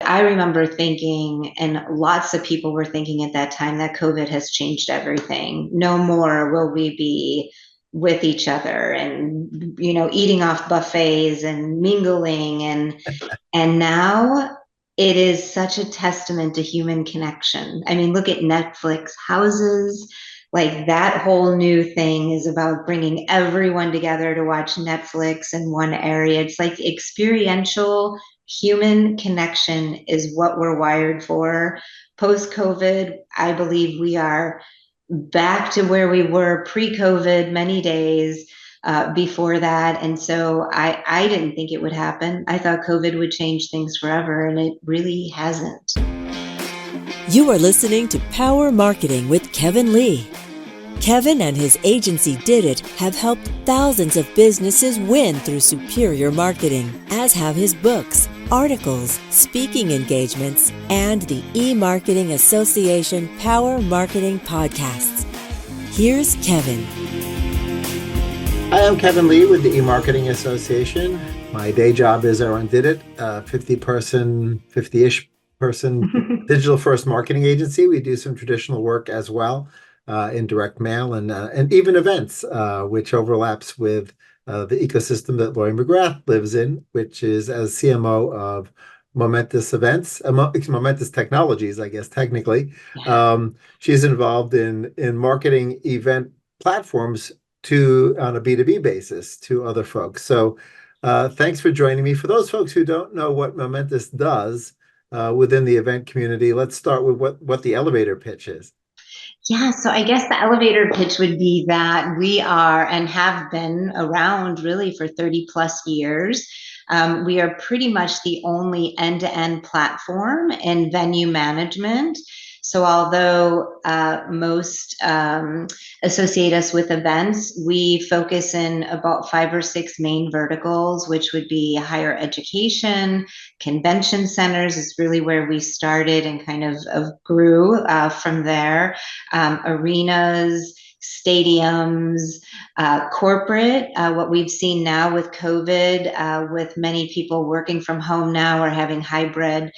I remember thinking, and lots of people were thinking at that time, that COVID has changed everything. No more will we be with each other and, eating off buffets and mingling. And now it is such a testament to human connection. I mean, look at Netflix houses. Like that whole new thing is about bringing everyone together to watch Netflix in one area. It's like experiential human connection is what we're wired for. Post COVID, I believe we are back to where we were pre-COVID many days before that. And so I didn't think it would happen. I thought COVID would change things forever, and it really hasn't. You are listening to Power Marketing with Kevin Lee. Kevin and his agency Did It have helped thousands of businesses win through superior marketing, as have his books, articles, speaking engagements, and the E-Marketing Association Power Marketing podcasts. Here's Kevin. Hi, I'm Kevin Lee with the E-Marketing Association. My day job is I run Did It, 50-ish person digital first marketing agency. We do some traditional work as well. In direct mail and even events, which overlaps with the ecosystem that Laurie McGrath lives in, which is as CMO of Momentus Momentus Technologies, I guess technically. Yeah. She's involved in marketing event platforms on a B2B basis to other folks. So thanks for joining me. For those folks who don't know what Momentus does within the event community, let's start with what the elevator pitch is. Yeah, so I guess the elevator pitch would be that we are and have been around really for 30 plus years. We are pretty much the only end-to-end platform in venue management. So although most associate us with events, we focus in about 5 or 6 main verticals, which would be higher education, convention centers is really where we started and kind of grew from there. Arenas, stadiums, corporate. What we've seen now with COVID, with many people working from home now or having hybrid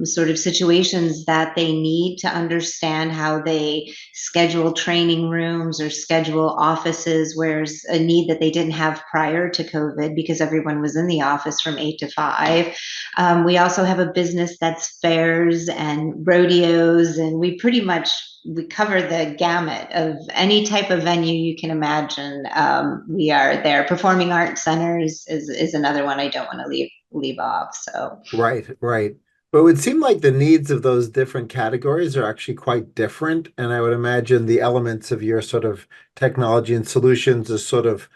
sort of situations that they need to understand how they schedule training rooms or schedule offices, where's a need that they didn't have prior to COVID because everyone was in the office from 8 to 5. We also have a business that's fairs and rodeos, and we cover the gamut of any type of venue you can imagine. We are there. Performing arts centers is another one I don't want to leave off. So Right. But it would seem like the needs of those different categories are actually quite different. And I would imagine the elements of your sort of technology and solutions is sort of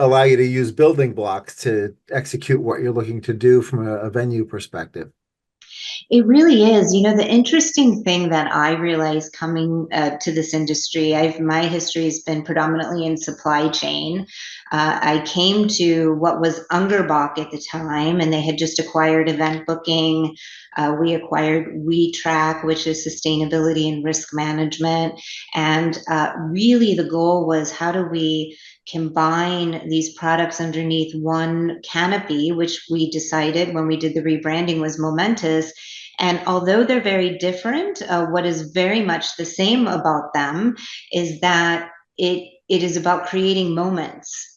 allow you to use building blocks to execute what you're looking to do from a venue perspective. it really is. The interesting thing that I realized coming to this industry, my history has been predominantly in supply chain. I came to what was Ungerbach at the time, and they had just acquired event booking. We acquired WeTrack, which is sustainability and risk management. And really the goal was, how do we combine these products underneath one canopy, which we decided when we did the rebranding was Momentus. And although they're very different, what is very much the same about them is that it is about creating moments,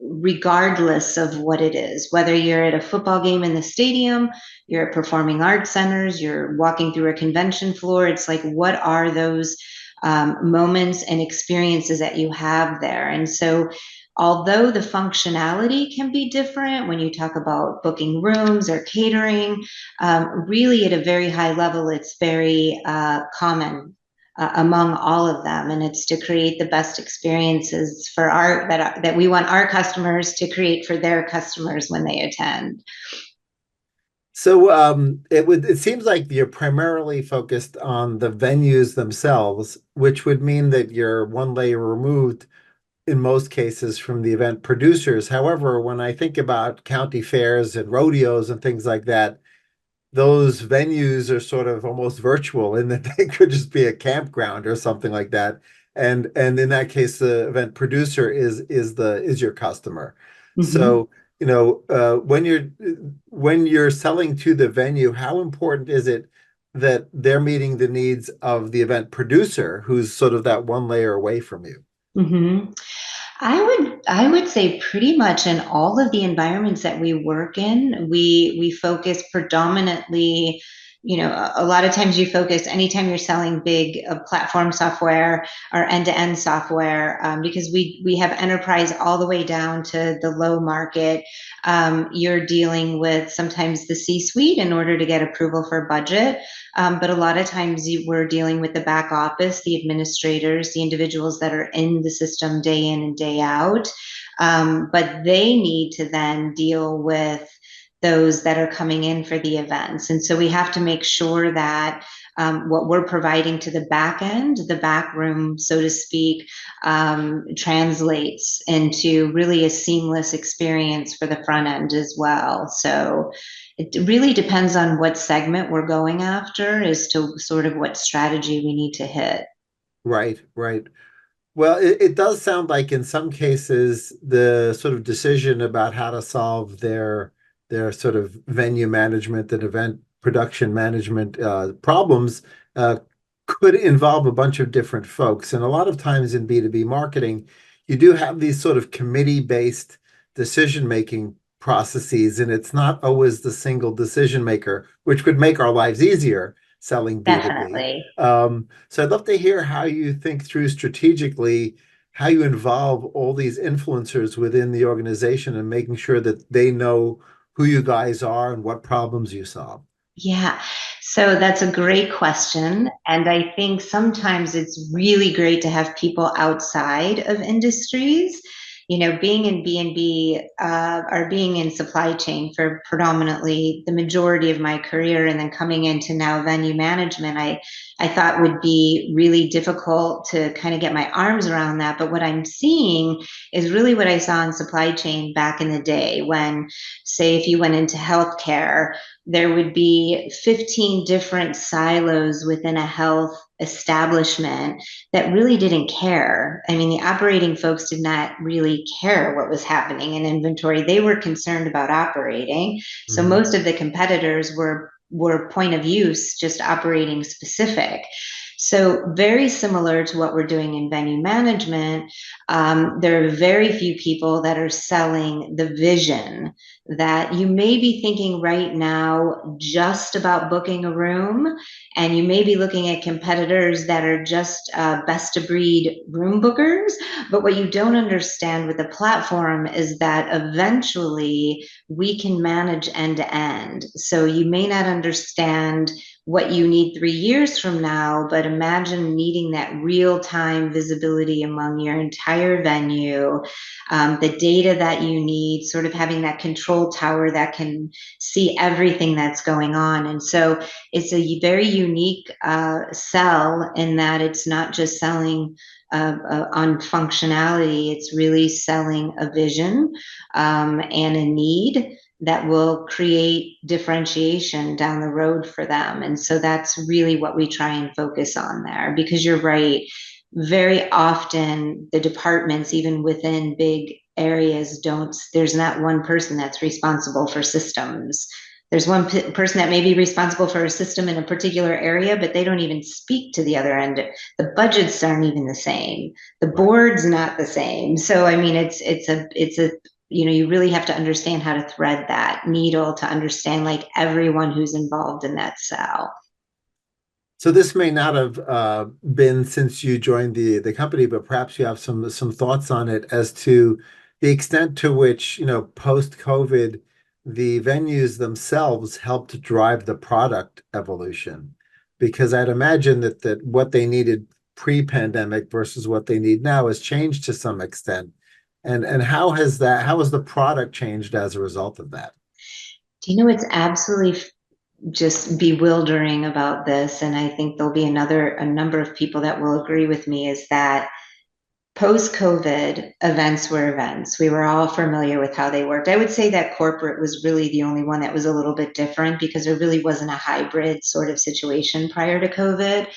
regardless of what it is. Whether you're at a football game in the stadium, you're at performing arts centers, you're walking through a convention floor, it's like, what are those moments and experiences that you have there? And so although the functionality can be different when you talk about booking rooms or catering, really at a very high level, it's very common among all of them, and it's to create the best experiences for that we want our customers to create for their customers when they attend. So it seems like you're primarily focused on the venues themselves, which would mean that you're one layer removed in most cases from the event producers. However, when I think about county fairs and rodeos and things like that, those venues are sort of almost virtual in that they could just be a campground or something like that. And in that case, the event producer is your customer. Mm-hmm. So when you're selling to the venue, how important is it that they're meeting the needs of the event producer, who's sort of that one layer away from you? Mhm. I would say pretty much in all of the environments that we work in, we focus predominantly, a lot of times you focus anytime you're selling big platform software or end-to-end software, because we have enterprise all the way down to the low market. You're dealing with sometimes the C-suite in order to get approval for budget. But a lot of times we're dealing with the back office, the administrators, the individuals that are in the system day in and day out. But they need to then deal with those that are coming in for the events. And so we have to make sure that what we're providing to the back end, the back room, so to speak, translates into really a seamless experience for the front end as well. So it really depends on what segment we're going after as to sort of what strategy we need to hit. Right, right. Well, it does sound like in some cases the sort of decision about how to solve their sort of venue management and event production management problems uh, could involve a bunch of different folks. And a lot of times in B2B marketing, you do have these sort of committee-based decision-making processes, and it's not always the single decision maker, which would make our lives easier selling B2B. Definitely. So I'd love to hear how you think through strategically how you involve all these influencers within the organization and making sure that they know who you guys are and what problems you solve. Yeah, so that's a great question. And I think sometimes it's really great to have people outside of industries. Being in B&B or being in supply chain for predominantly the majority of my career and then coming into now venue management, I thought would be really difficult to kind of get my arms around that. But what I'm seeing is really what I saw in supply chain back in the day when, say, if you went into healthcare, there would be 15 different silos within a health establishment that really didn't care. I mean, the operating folks did not really care what was happening in inventory. They were concerned about operating. So Mhm. most of the competitors were point of use, just operating specific. So very similar to what we're doing in venue management, there are very few people that are selling the vision that you may be thinking right now just about booking a room, and you may be looking at competitors that are just best of breed room bookers. But what you don't understand with the platform is that eventually we can manage end to end. So you may not understand what you need 3 years from now, but imagine needing that real time visibility among your entire venue, the data that you need, sort of having that control tower that can see everything that's going on. And so it's a very unique sell in that it's not just selling on functionality, it's really selling a vision and a need that will create differentiation down the road for them. And so that's really what we try and focus on there, because you're right. Very often, the departments, even within big areas, there's not one person that's responsible for systems. There's one person that may be responsible for a system in a particular area, but they don't even speak to the other end. The budgets aren't even the same. The Right. board's not the same. So I mean, it's a you really have to understand how to thread that needle to understand like everyone who's involved in that cell. So this may not have been since you joined the company, but perhaps you have some thoughts on it as to the extent to which, post-COVID, the venues themselves helped drive the product evolution. Because I'd imagine that what they needed pre-pandemic versus what they need now has changed to some extent. And how has the product changed as a result of that? Do you know what's absolutely just bewildering about this, and I think there'll be a number of people that will agree with me, is that post COVID, events were events. We were all familiar with how they worked. I would say that corporate was really the only one that was a little bit different because there really wasn't a hybrid sort of situation prior to COVID.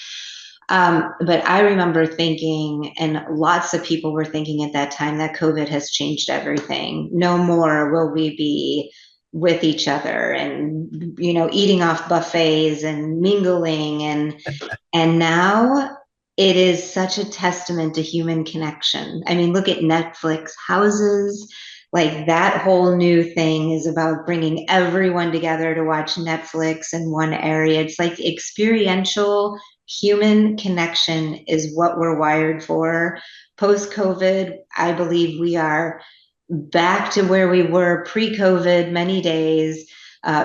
But I remember thinking, and lots of people were thinking at that time, that COVID has changed everything. No more will we be with each other and, eating off buffets and mingling. And now it is such a testament to human connection. I mean, look at Netflix houses. Like that whole new thing is about bringing everyone together to watch Netflix in one area. It's like experiential human connection is what we're wired for. Post COVID, I believe we are back to where we were pre-COVID many days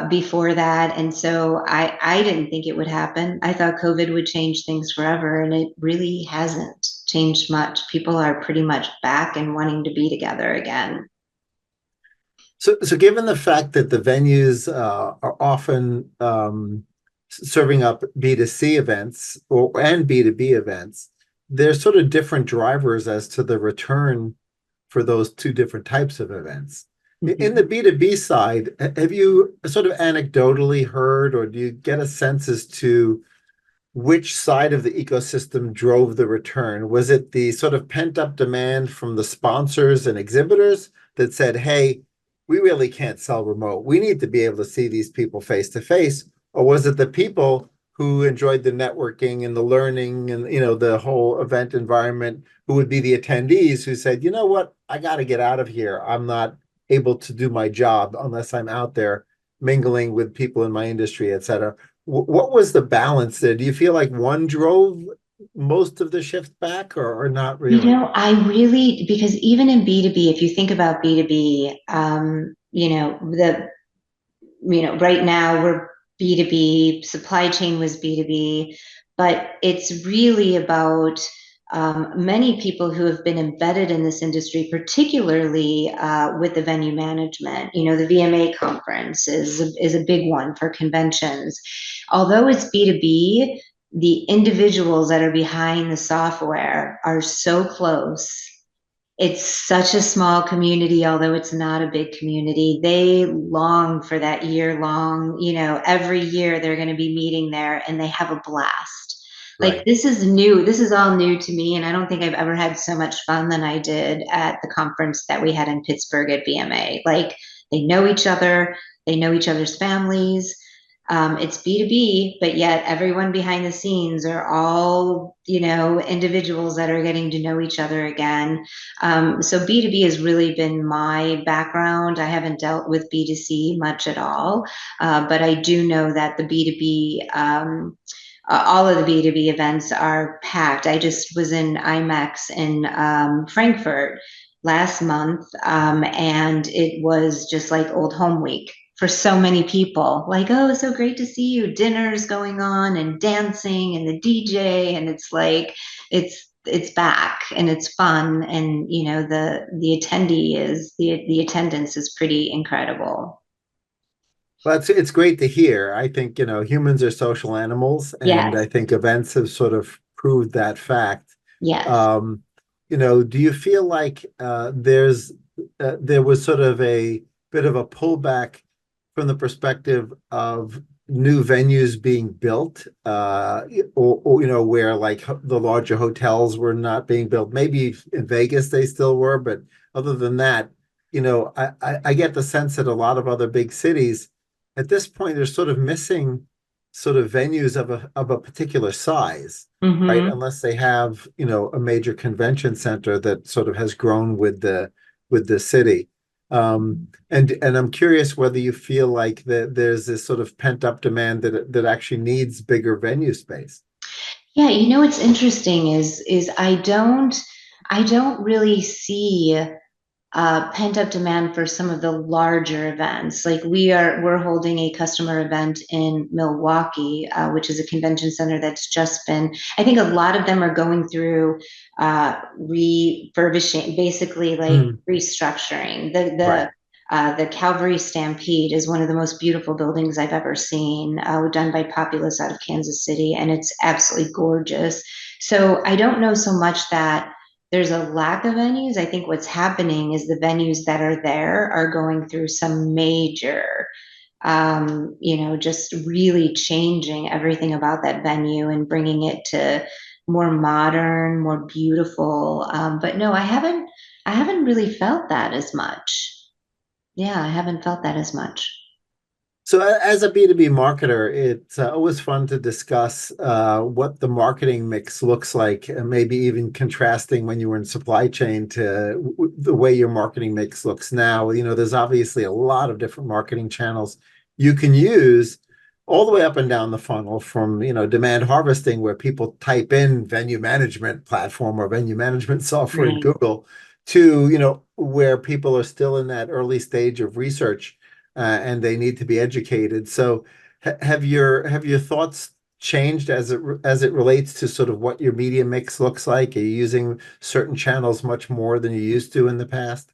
before that. And so I didn't think it would happen. I thought COVID would change things forever, and it really hasn't changed much. People are pretty much back and wanting to be together again. So given the fact that the venues are often serving up B2C events and B2B events, there's sort of different drivers as to the return for those two different types of events. In the Mhm. B2B side, have you sort of anecdotally heard, or do you get a sense as to which side of the ecosystem drove the return? Was it the sort of pent-up demand from the sponsors and exhibitors that said, hey, we really can't sell remote. We need to be able to see these people face to face? Or was it the people who enjoyed the networking and the learning and the whole event environment, who would be the attendees, who said, you know what, I got to get out of here. I'm not able to do my job unless I'm out there mingling with people in my industry, et cetera. What was the balance there? Do you feel like one drove most of the shift back, or not really? I really, because even in B2B, if you think about B2B, right now we're B2B, supply chain was B2B, but it's really about many people who have been embedded in this industry, particularly with the venue management. The VMA conference is a big one for conventions. Although it's B2B, the individuals that are behind the software are so close. It's such a small community, although it's not a big community. They long for that year long, every year they're going to be meeting there and they have a blast. Like Right. this is new. This is all new to me. And I don't think I've ever had so much fun than I did at the conference that we had in Pittsburgh at BMA. Like they know each other, they know each other's families. It's B2B, but yet everyone behind the scenes are all, individuals that are getting to know each other again. So B2B has really been my background. I haven't dealt with B2C much at all, but I do know that the B2B, all of the B2B events are packed. I just was in IMAX in Frankfurt last month, and it was just like old home week for so many people. Like, oh, so great to see you. Dinners going on and dancing and the DJ, and it's like it's back and it's fun, and the attendance is pretty incredible. Well, it's great to hear. I think, humans are social animals, and Yes, I think events have sort of proved that fact. yes. Um, do you feel like there was sort of a bit of a pullback from the perspective of new venues being built, or where like the larger hotels were not being built? Maybe in Vegas they still were, but other than that, I get the sense that a lot of other big cities at this point they're sort of missing sort of venues of a particular size, right? Hmm. Unless they have, a major convention center that sort of has grown with the city. And I'm curious whether you feel like that there's this sort of pent up demand that actually needs bigger venue space. Yeah, what's interesting is I don't really see pent up demand for some of the larger events. Like we're holding a customer event in Milwaukee, which is a convention center that's just been. I think a lot of them are going through refurbishing, basically like Mm, restructuring. The Calvary Stampede is one of the most beautiful buildings I've ever seen, done by Populous out of Kansas City, and it's absolutely gorgeous. So I don't know so much that there's a lack of venues. I think what's happening is the venues that are there are going through some major, just really changing everything about that venue and bringing it to more modern, more beautiful. But no, I haven't really felt that as much. Yeah, I haven't felt that as much. So, as a B2B marketer, it's always fun to discuss what the marketing mix looks like, and maybe even contrasting when you were in supply chain to the way your marketing mix looks now. There's obviously a lot of different marketing channels you can use all the way up and down the funnel from, demand harvesting, where people type in venue management platform or venue management software in Right. Google, to, where people are still in that early stage of research and they need to be educated. So, have your thoughts changed as it relates to sort of what your media mix looks like? Are you using certain channels much more than you used to in the past?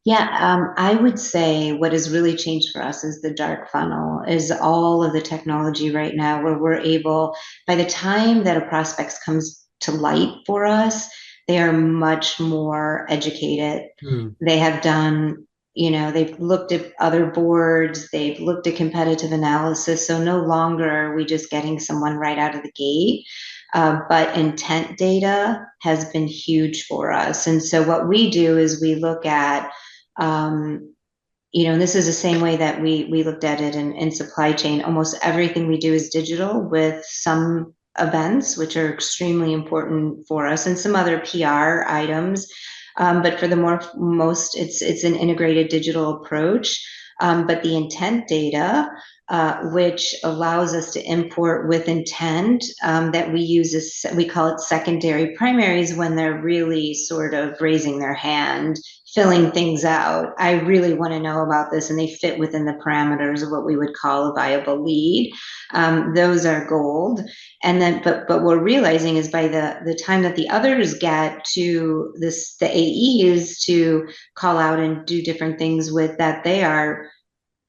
Yeah, I would say what has really changed for us is the dark funnel, is all of the technology right now where we're able, by the time that a prospect comes to light for us, they are much more educated. Hmm. They have done, they've looked at other boards, they've looked at competitive analysis. So no longer are we just getting someone right out of the gate. But intent data has been huge for us. And so what we do is we look at um, and this is the same way that we looked at it in supply chain. Almost everything we do is digital, with some events which are extremely important for us and some other PR items. But for the most, it's an integrated digital approach. But the intent data, which allows us to import with intent, that we use as, we call it secondary primaries, when they're really sort of raising their hand, filling things out. I really want to know about this, and they fit within the parameters of what we would call a viable lead. Those are gold. And then, but what we're realizing is by the time that the others get to this, the AEs to call out and do different things with that, they are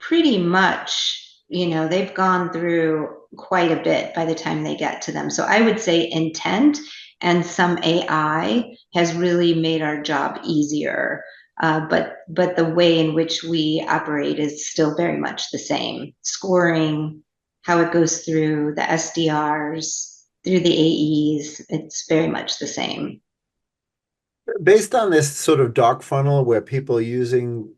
pretty much, they've gone through quite a bit by the time they get to them. So I would say intent and some AI has really made our job easier. But the way in which we operate is still very much the same. Scoring, how it goes through the SDRs, through the AEs, it's very much the same. Based on this sort of dark funnel where people are using,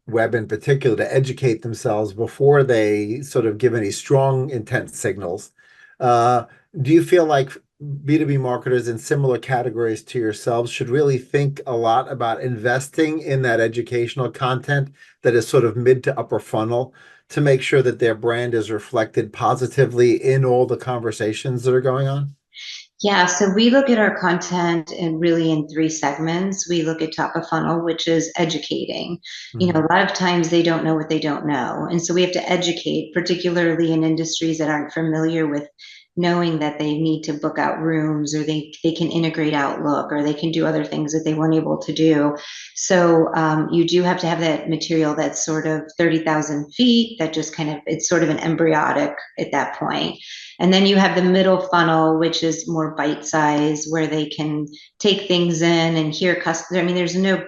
web in particular to educate themselves before they sort of give any strong intent signals, uh, do you feel like B2B marketers in similar categories to yourselves should really think a lot about investing in that educational content that is sort of mid to upper funnel to make sure that their brand is reflected positively in all the conversations that are going on? Yeah, so we look at our content and really in three segments. We look at top of funnel, which is educating. A Mhm. lot of times they don't know what they don't know. And so we have to educate, particularly in industries that aren't familiar with knowing that they need to book out rooms, or they can integrate Outlook, or they can do other things that they weren't able to do. So you do have to have that material that's sort of 30,000 feet, that just kind of, it's sort of an embryonic at that point. And then you have the middle funnel, which is more bite size, where they can take things in and hear customers. I mean, there's no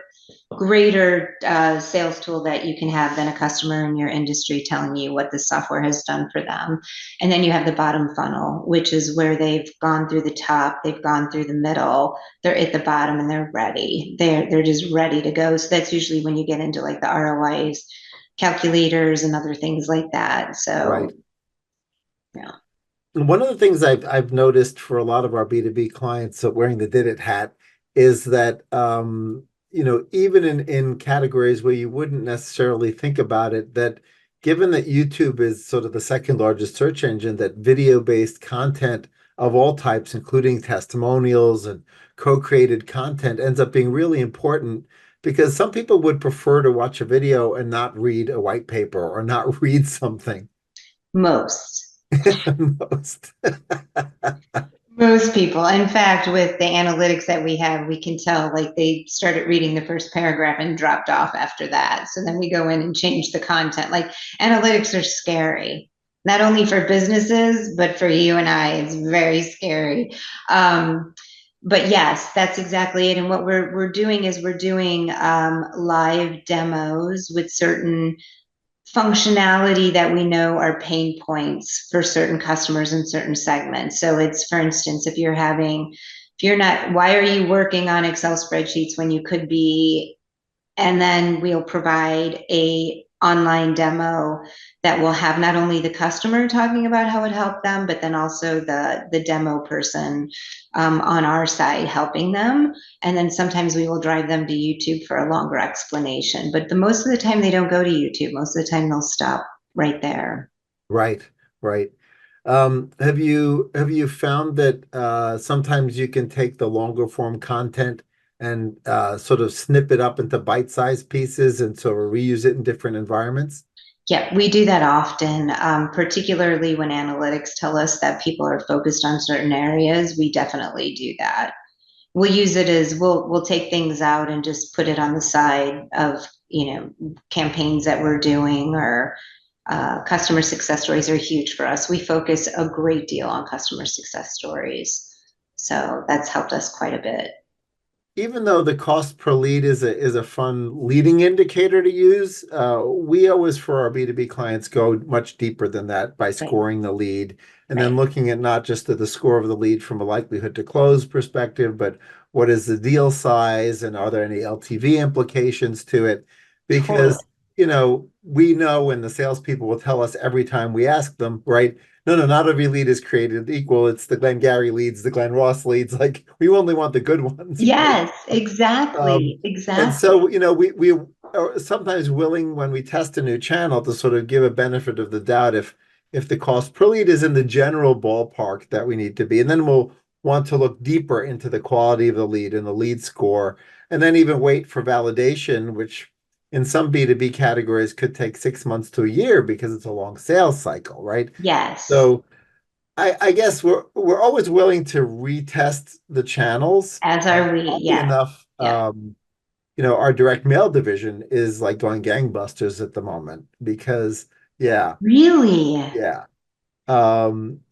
greater sales tool that you can have than a customer in your industry telling you what the software has done for them. And then you have the bottom funnel, which is where they've gone through the top, they've gone through the middle, they're at the bottom, and they're ready. They're just ready to go. So that's usually when you get into like the ROIs calculators and other things like that. Right. So yeah. One of the things I've noticed for a lot of our B2B clients that wearing the did it hat is that even in categories where you wouldn't necessarily think about it, that given that YouTube is sort of the second largest search engine, that video-based content of all types, including testimonials and co-created content, ends up being really important, because some people would prefer to watch a video and not read a white paper or not read something. Most. Most. Most people. In fact, with the analytics that we have, we can tell like they started reading the first paragraph and dropped off after that. So then we go in and change the content. Like, analytics are scary, not only for businesses, but for you and I. It's very scary. But yes, that's exactly it. And what we're doing is we're doing live demos with certain functionality that we know are pain points for certain customers in certain segments. So it's, for instance, if you're not, why are you working on Excel spreadsheets when you could be, and then we'll provide a online demo that will have not only the customer talking about how it helped them, but then also the demo person on our side helping them. And then sometimes we will drive them to YouTube for a longer explanation. But the most of the time they don't go to YouTube. Most of the time they'll stop right there. Right, right. Have you found that sometimes you can take the longer form content and sort of snip it up into bite-sized pieces and sort of reuse it in different environments? Yeah, we do that often, particularly when analytics tell us that people are focused on certain areas. We definitely do that. We'll use it as we'll take things out and just put it on the side of campaigns that we're doing, or customer success stories are huge for us. We focus a great deal on customer success stories, so that's helped us quite a bit. Even though the cost per lead is a fun leading indicator to use, we always for our B2B clients go much deeper than that by Right, scoring the lead and then right, looking at not just the score of the lead from a likelihood to close perspective, but what is the deal size and are there any LTV implications to it? totally. Because, we know and the salespeople will tell us every time we ask them, right? No, no, not every lead is created equal. It's the Glenn Gary leads, the Glenn Ross leads. Like we only want the good ones, right? Yes, exactly, And exactly. so, we are sometimes willing when we test a new channel to sort of give a benefit of the doubt if the cost per lead is in the general ballpark that we need to be. And then we'll want to look deeper into the quality of the lead and the lead score, and then even wait for validation, which in some B2B categories could take 6 months to a year because it's a long sales cycle, right? Yes, So I guess we're always willing to retest the channels. as are we. Oddly Yeah, enough, yeah. our direct mail division is like going gangbusters at the moment because, yeah, Really? yeah.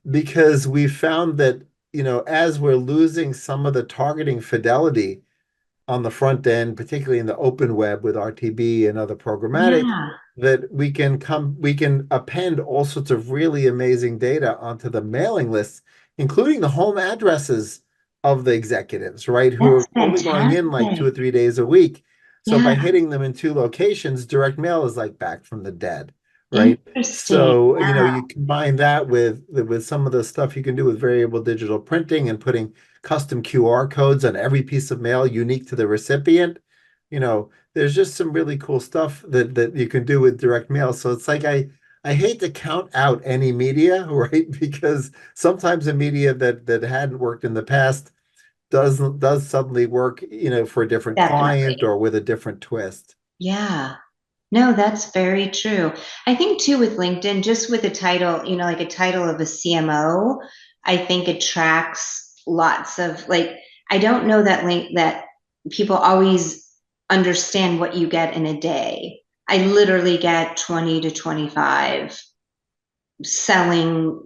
Because we found that, as we're losing some of the targeting fidelity on the front end, particularly in the open web with RTB and other programmatic, Yeah. that we can append all sorts of really amazing data onto the mailing lists, including the home addresses of the executives, right? Who That's are only going in like fantastic. 2 or 3 days a week. So Yeah, by hitting them in two locations, direct mail is like back from the dead, right? interesting. So, Yeah, you combine that with some of the stuff you can do with variable digital printing and putting custom QR codes on every piece of mail unique to the recipient. There's just some really cool stuff that you can do with direct mail. So it's like I hate to count out any media, right? Because sometimes a media that hadn't worked in the past does suddenly work, for a different client definitely. or with a different twist. Yeah. No, that's very true. I think too with LinkedIn, just with a title, like a title of a CMO, I think attracts lots of like, I don't know that people always understand what you get in a day. I literally get 20 to 25 selling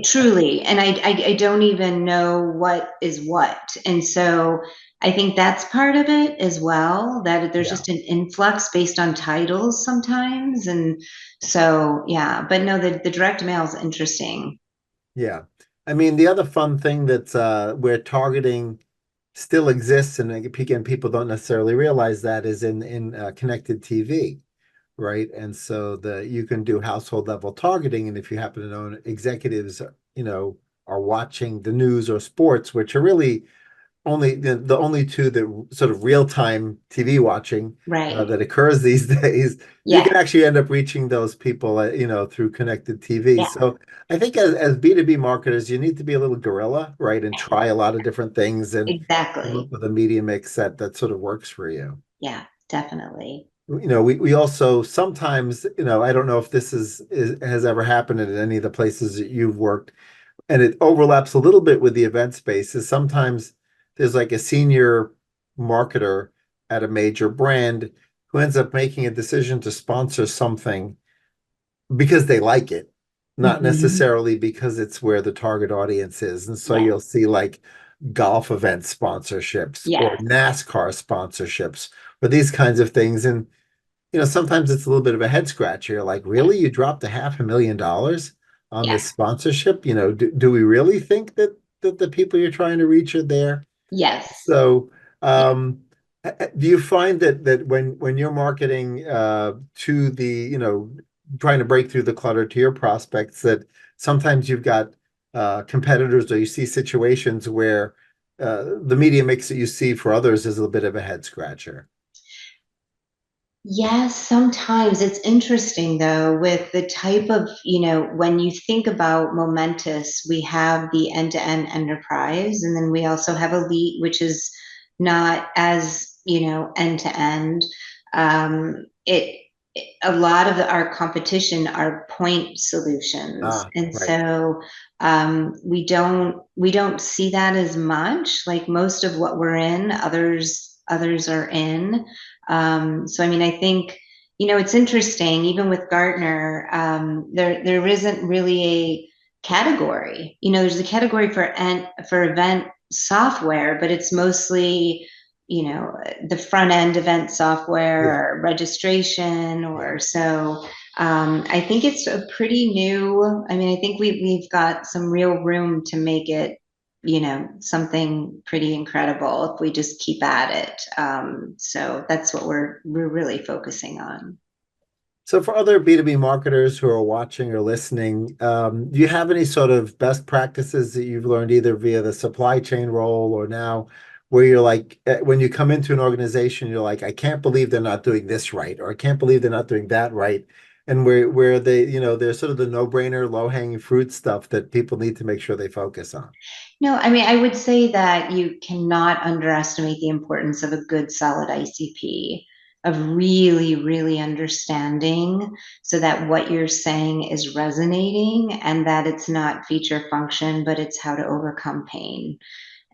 truly, and I don't even know what is what. And so I think that's part of it as well, that there's Yeah. just an influx based on titles sometimes. And so yeah, but no, the direct mail is interesting. Yeah. I mean, the other fun thing that's where targeting still exists, and again, people don't necessarily realize that is in connected TV, right? And so you can do household level targeting, and if you happen to know executives, are watching the news or sports, which are really only the only two that sort of real time TV watching Right. that occurs these days, you Yeah. can actually end up reaching those people, through connected TV. Yeah. So I think as B2B marketers, you need to be a little guerrilla, right, and try a lot of different things and come up Exactly. with a media mix that sort of works for you. Yeah, definitely. We also sometimes, I don't know if has ever happened in any of the places that you've worked, and it overlaps a little bit with the event space, is sometimes there's like a senior marketer at a major brand who ends up making a decision to sponsor something because they like it, not Hmm. necessarily because it's where the target audience is. And so Yeah. you'll see like golf event sponsorships or Yes. NASCAR sponsorships or these kinds of things. And sometimes it's a little bit of a head scratcher. You're like, really? You dropped a $500,000 on Yeah. this sponsorship? Do we really think that the people you're trying to reach are there? Yes. So, Yeah. um, do you find that when you're marketing to the, trying to break through the clutter to your prospects, that sometimes you've got competitors or you see situations where the media mix that you see for others is a bit of a head scratcher? Yes, sometimes it's interesting though, with the type of, when you think about Momentus, we have the end-to-end enterprise, and then we also have Elite, which is not as, end-to-end. It a lot of our competition are point solutions, Ah, and right, so we don't see that as much. Like most of what we're in, others are in. So I mean, I think it's interesting. Even with Gartner, there isn't really a category. There's a category for event software, but it's mostly the front end event yeah, software or registration yeah. or so. I think it's a pretty new. I mean, I think we've got some real room to make it something pretty incredible if we just keep at it. So that's what we're really focusing on. So for other B2B marketers who are watching or listening, do you have any sort of best practices that you've learned either via the supply chain role or now where you're like, when you come into an organization, you're like, I can't believe they're not doing this right, or I can't believe they're not doing that right. And where they, they're sort of the no-brainer, low-hanging fruit stuff that people need to make sure they focus on. No, I mean, I would say that you cannot underestimate the importance of a good, solid ICP, of really, really understanding so that what you're saying is resonating and that it's not feature function, but it's how to overcome pain.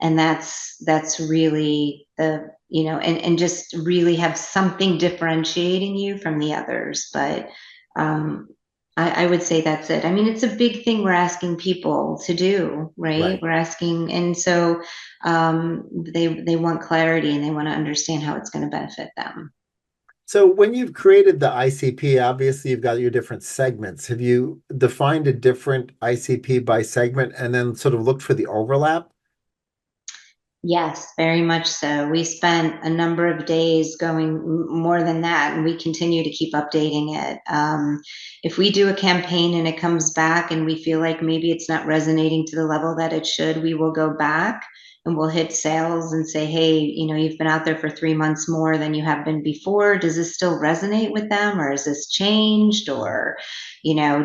And that's really and just really have something differentiating you from the others. But um, I would say that's it. I mean, it's a big thing we're asking people to do, right? Right. We're asking, and so they want clarity and they want to understand how it's going to benefit them. So when you've created the ICP, obviously you've got your different segments. Have you defined a different ICP by segment and then sort of looked for the overlap? Yes, very much so. We spent a number of days going more than that, and we continue to keep updating it. If we do a campaign and it comes back and we feel like maybe it's not resonating to the level that it should, we will go back and we'll hit sales and say, hey, you've been out there for 3 months more than you have been before. Does this still resonate with them, or is this changed? Or,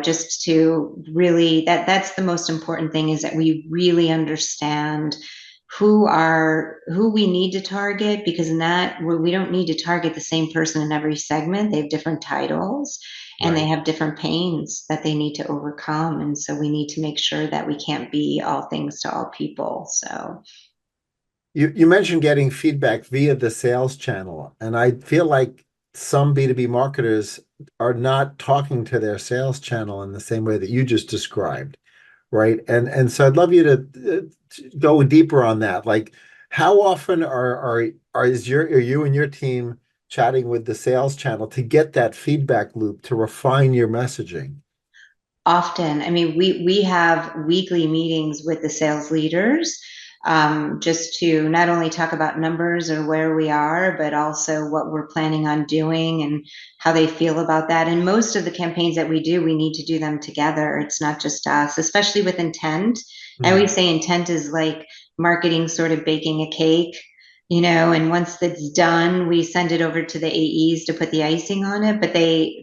just to really, that's the most important thing, is that we really understand who we need to target, because in that we don't need to target the same person in every segment. They have different titles and they Right. have different pains that they need to overcome, and so we need to make sure that we can't be all things to all people. So You mentioned getting feedback via the sales channel, and I feel like some B2B marketers are not talking to their sales channel in the same way that you just described, right? And so I'd love you to go deeper on that. Like, how often are you and your team chatting with the sales channel to get that feedback loop to refine your messaging? often, I mean, we have weekly meetings with the sales leaders, just to not only talk about numbers or where we are, but also what we're planning on doing and how they feel about that. And most of the campaigns that we do, we need to do them together. It's not just us, especially with intent. I always Mhm. say intent is like marketing sort of baking a cake. And once that's done, we send it over to the AEs to put the icing on it,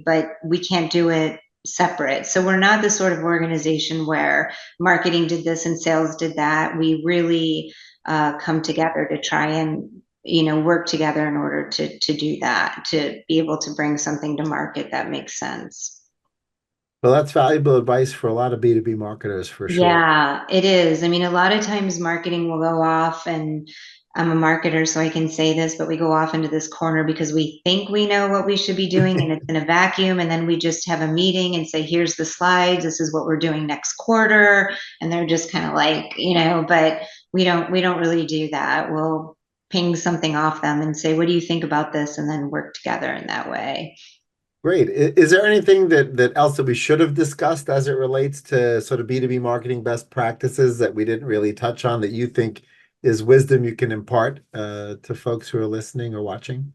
but we can't do it separate. So we're not the sort of organization where marketing did this and sales did that. We really come together to try and work together in order to do that, to be able to bring something to market that makes sense. Well, that's valuable advice for a lot of B2B marketers for sure. Yeah, it is. I mean, a lot of times marketing will go off, and I'm a marketer, so I can say this, but we go off into this corner because we think we know what we should be doing and it's in a vacuum. And then we just have a meeting and say, here's the slides. This is what we're doing next quarter. And they're just kind of like, but we don't really do that. We'll ping something off them and say, what do you think about this? And then work together in that way. Great. Is there anything that else that we should have discussed as it relates to sort of B2B marketing best practices that we didn't really touch on that you think is wisdom you can impart to folks who are listening or watching?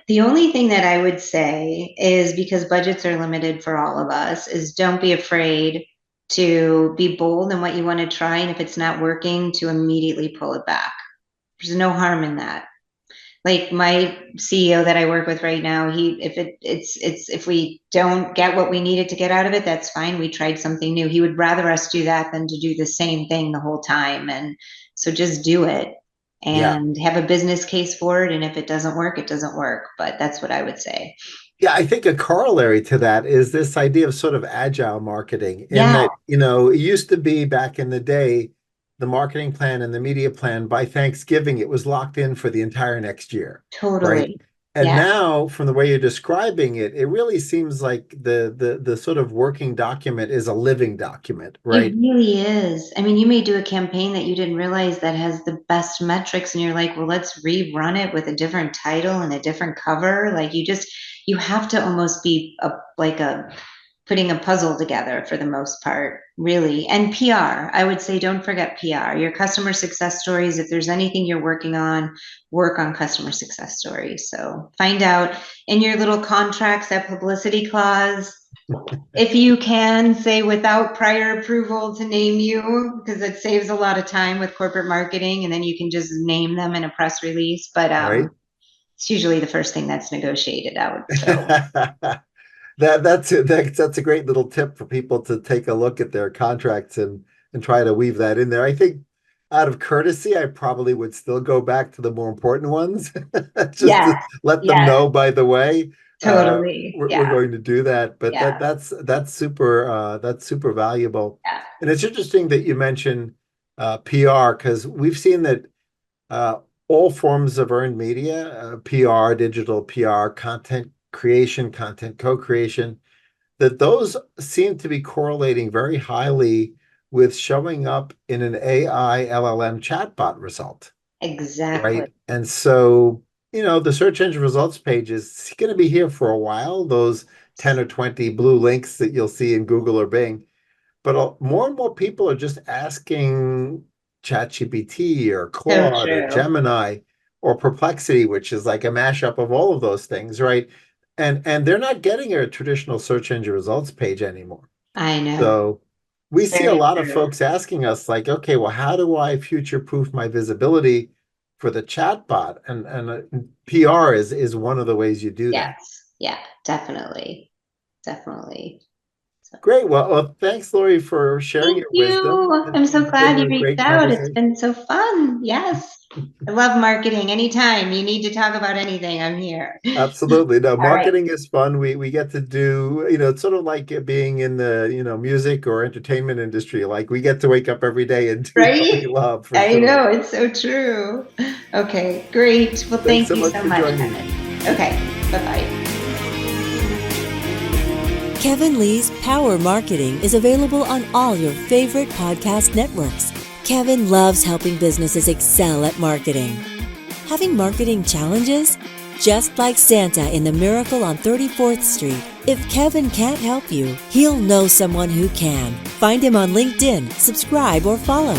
The only thing that I would say is, because budgets are limited for all of us, is don't be afraid to be bold in what you want to try. And if it's not working, to immediately pull it back. There's no harm in that. Like my CEO that I work with right now, if we don't get what we needed to get out of it, that's fine. We tried something new. He would rather us do that than to do the same thing the whole time. And so just do it Yeah. and have a business case for it. And if it doesn't work, it doesn't work. But that's what I would say. Yeah, I think a corollary to that is this idea of sort of agile marketing, in Yeah, that, it used to be back in the day, the marketing plan and the media plan by Thanksgiving, it was locked in for the entire next year, right? totally. And Yeah. now, from the way you're describing it, it really seems like the sort of working document is a living document, It right? really is. I mean, you may do a campaign that you didn't realize that has the best metrics, and you're like, well, let's rerun it with a different title and a different cover. Like you have to almost be like a putting a puzzle together for the most part, really. And PR, I would say, don't forget PR. Your customer success stories, if there's anything you're working on, work on customer success stories. So find out in your little contracts, that publicity clause, if you can say without prior approval to name you, because it saves a lot of time with corporate marketing, and then you can just name them in a press release. But Right? it's usually the first thing that's negotiated out. So That's a great little tip for people to take a look at their contracts and try to weave that in there. I think out of courtesy, I probably would still go back to the more important ones, just yes, to let them yes, know, by the way, totally. we're Yeah, going to do that. But yeah, that's super valuable. yeah. And it's interesting that you mentioned PR, because we've seen that uh, all forms of earned media, PR, digital PR, content creation, content co-creation, that those seem to be correlating very highly with showing up in an AI LLM chatbot result, Exactly. right? And so, the search engine results page is going to be here for a while, those 10 or 20 blue links that you'll see in Google or Bing. But more and more people are just asking ChatGPT or So Claude or true. Gemini or Perplexity, which is like a mashup of all of those things, right? And they're not getting a traditional search engine results page anymore. I know. So we It's see a very lot of true. folks asking us, like, okay, well, how do I future-proof my visibility for the chatbot? And PR is one of the ways you do that. Yes. Yeah, definitely. Definitely. So Great. Well, thanks, Laurie, for sharing thank your wisdom. you. I'm so It's been glad you a reached great out. It's conversation. been so fun. Yes. I love marketing. Anytime you need to talk about anything, I'm here. Absolutely. No, All right. marketing is fun. We get to do, it's sort of like it being in the, music or entertainment industry. Like, we get to wake up every day and do what we Right? love, for I sure. know. It's so true. Okay, great. Well, Thanks thank so you much so for much, joining me. Kevin. Okay. Bye-bye. Kevin Lee's Power Marketing is available on all your favorite podcast networks. Kevin loves helping businesses excel at marketing. Having marketing challenges? Just like Santa in The Miracle on 34th Street, if Kevin can't help you, he'll know someone who can. Find him on LinkedIn, subscribe, or follow.